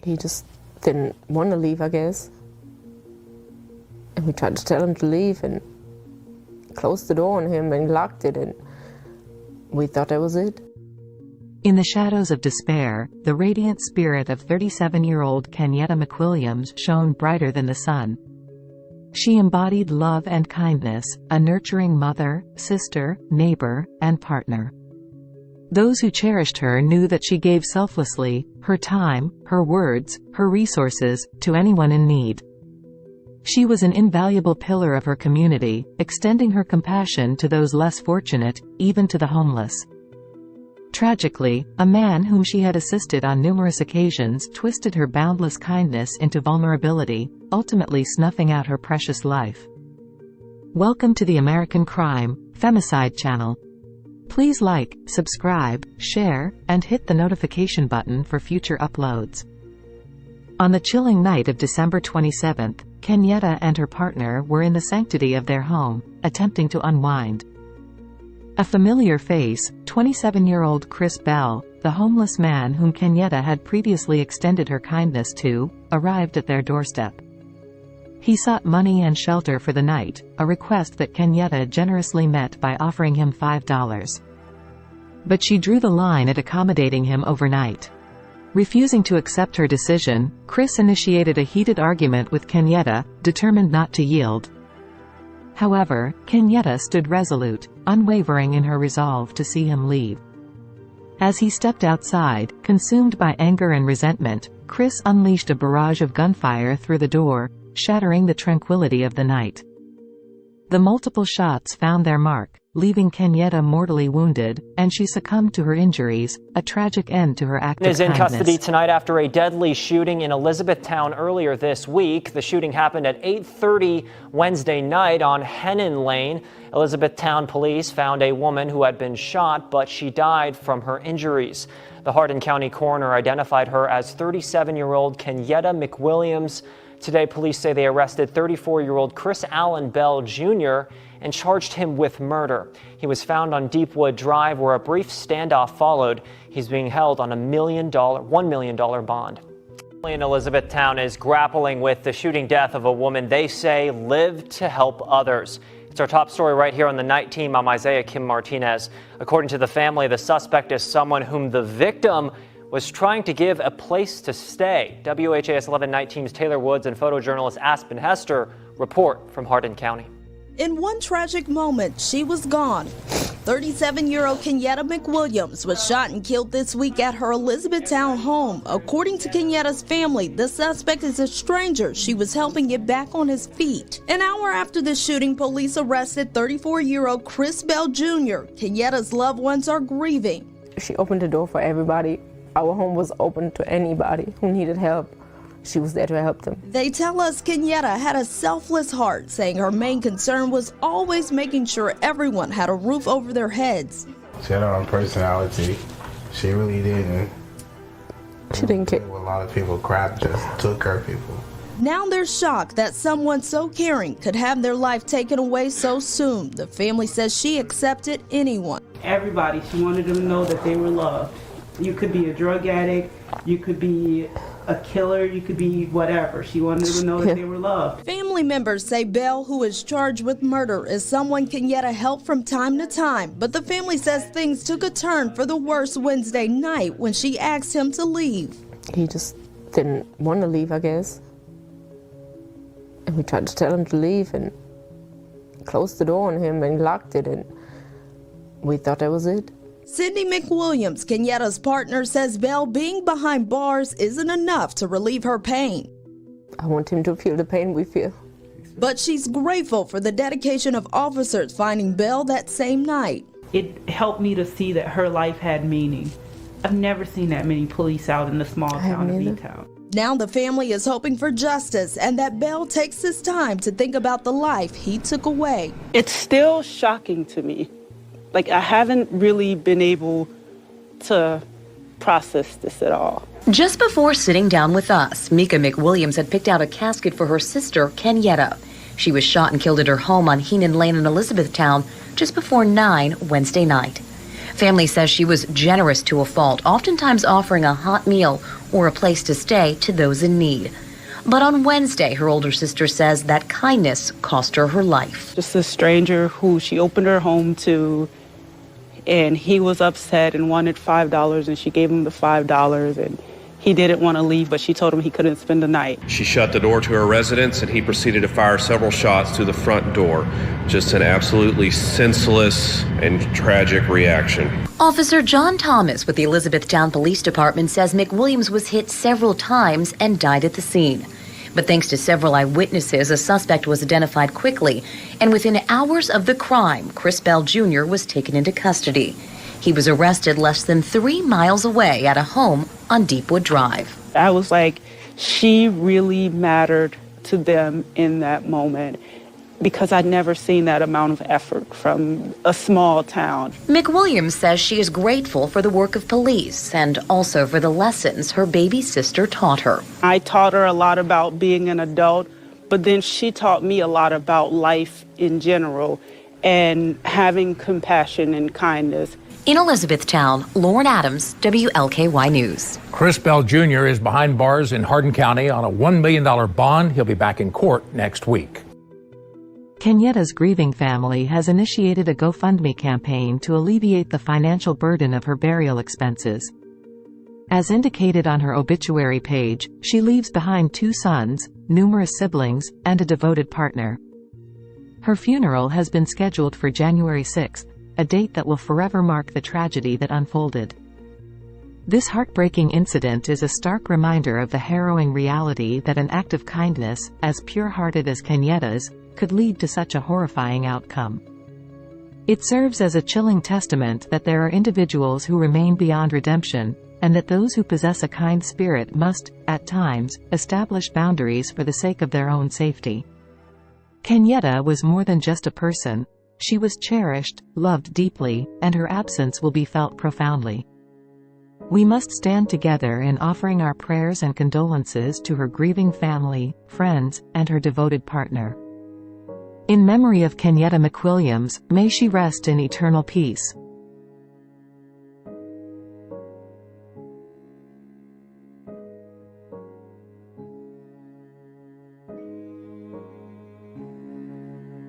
He just didn't want to leave, I guess. And we tried to tell him to leave and closed the door on him and locked it, and we thought that was it. In the shadows of despair, the radiant spirit of 37-year-old Kenyetta McWilliams shone brighter than the sun. She embodied love and kindness, a nurturing mother, sister, neighbor, and partner. Those who cherished her knew that she gave selflessly, her time, her words, her resources, to anyone in need. She was an invaluable pillar of her community, extending her compassion to those less fortunate, even to the homeless. Tragically, a man whom she had assisted on numerous occasions twisted her boundless kindness into vulnerability, ultimately snuffing out her precious life. Welcome to the American Crime, Femicide channel. Please like, subscribe, share, and hit the notification button for future uploads. On the chilling night of December 27th, Kenetta and her partner were in the sanctity of their home, attempting to unwind. A familiar face, 27-year-old Chris Bell, the homeless man whom Kenyetta had previously extended her kindness to, arrived at their doorstep. He sought money and shelter for the night, a request that Kenyetta generously met by offering him $5. But she drew the line at accommodating him overnight. Refusing to accept her decision, Chris initiated a heated argument with Kenyetta, determined not to yield. However, Kenyetta stood resolute, unwavering in her resolve to see him leave. As he stepped outside, consumed by anger and resentment, Chris unleashed a barrage of gunfire through the door, shattering the tranquility of the night. The multiple shots found their mark, leaving Kenyetta mortally wounded, and she succumbed to her injuries, a tragic end to her act of kindness. Is in custody tonight after a deadly shooting in Elizabethtown earlier this week. The shooting happened at 8:30 Wednesday night on Hennon Lane. Elizabethtown police found a woman who had been shot, but she died from her injuries. The Hardin County coroner identified her as 37-year-old Kenyetta McWilliams. Today, police say they arrested 34-year-old Chris Allen Bell Jr. and charged him with murder. He was found on Deepwood Drive, where a brief standoff followed. He's being held on $1 million bond. In Elizabethtown is grappling with the shooting death of a woman they say lived to help others. It's our top story right here on the Night Team. I'm Isaiah Kim Martinez. According to the family, the suspect is someone whom the victim was trying to give a place to stay. WHAS 11 Night Team's Taylor Woods and photojournalist Aspen Hester report from Hardin County. In one tragic moment, she was gone. 37-year-old Kenyetta McWilliams was shot and killed this week at her Elizabethtown home. According to Kenyetta's family, the suspect is a stranger she was helping get back on his feet. An hour after the shooting, police arrested 34-year-old Chris Bell Jr. Kenyetta's loved ones are grieving. She opened the door for everybody. Our home was open to anybody who needed help. She was there to help them. They tell us Kenyetta had a selfless heart, saying her main concern was always making sure everyone had a roof over their heads. She had her own personality. She really didn't. She didn't care. A lot of people crap just took her people. Now they're shocked that someone so caring could have their life taken away so soon. The family says she accepted anyone. Everybody, she wanted them to know that they were loved. You could be a drug addict, you could be a killer, you could be whatever. She wanted them to know that they were loved. Family members say Bell, who is charged with murder, is someone Kenyetta helped from time to time. But the family says things took a turn for the worse Wednesday night when she asked him to leave. He just didn't want to leave, I guess. And we tried to tell him to leave and closed the door on him and locked it, and we thought that was it. Cindy McWilliams, Kenyetta's partner, says Bell being behind bars isn't enough to relieve her pain. I want him to feel the pain we feel. But she's grateful for the dedication of officers finding Bell that same night. It helped me to see that her life had meaning. I've never seen that many police out in the small town of E-Town. Now the family is hoping for justice and that Bell takes his time to think about the life he took away. It's still shocking to me. Like, I haven't really been able to process this at all. Just before sitting down with us, Mika McWilliams had picked out a casket for her sister, Kenyetta. She was shot and killed at her home on Hennon Lane in Elizabethtown just before 9 Wednesday night. Family says she was generous to a fault, oftentimes offering a hot meal or a place to stay to those in need. But on Wednesday, her older sister says that kindness cost her her life. Just a stranger who she opened her home to, and he was upset and wanted $5, and she gave him the $5, and he didn't want to leave, but she told him he couldn't spend the night. She shut the door to her residence, and he proceeded to fire several shots through the front door. Just an absolutely senseless and tragic reaction. Officer John Thomas with the Elizabethtown Police Department says McWilliams was hit several times and died at the scene. But thanks to several eyewitnesses, a suspect was identified quickly, and within hours of the crime, Chris Bell Jr. was taken into custody. He was arrested less than 3 miles away at a home on Deepwood Drive. I was like, she really mattered to them in that moment, because I'd never seen that amount of effort from a small town. McWilliams says she is grateful for the work of police and also for the lessons her baby sister taught her. I taught her a lot about being an adult, but then she taught me a lot about life in general and having compassion and kindness. In Elizabethtown, Lauren Adams, WLKY News. Chris Bell Jr. is behind bars in Hardin County on a $1 million bond. He'll be back in court next week. Kenyetta's grieving family has initiated a GoFundMe campaign to alleviate the financial burden of her burial expenses. As indicated on her obituary page, she leaves behind 2 sons, numerous siblings, and a devoted partner. Her funeral has been scheduled for January 6th, a date that will forever mark the tragedy that unfolded. This heartbreaking incident is a stark reminder of the harrowing reality that an act of kindness, as pure-hearted as Kenyetta's, could lead to such a horrifying outcome. It serves as a chilling testament that there are individuals who remain beyond redemption, and that those who possess a kind spirit must, at times, establish boundaries for the sake of their own safety. Kenetta was more than just a person. She was cherished, loved deeply, and her absence will be felt profoundly. We must stand together in offering our prayers and condolences to her grieving family, friends, and her devoted partner. In memory of Kenyetta McWilliams, may she rest in eternal peace.